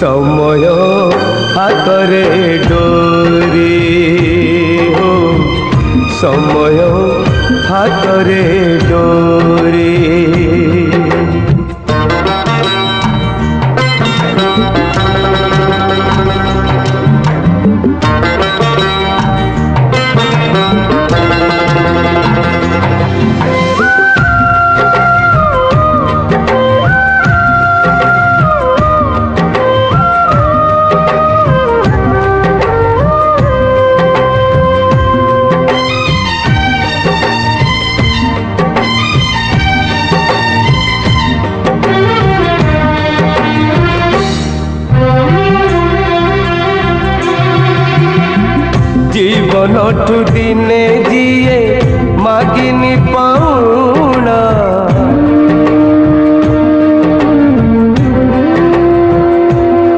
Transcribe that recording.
समय हातरे डोरी हो समय हातरे डोरी जीवन ठू दिने जीए मागिनी पा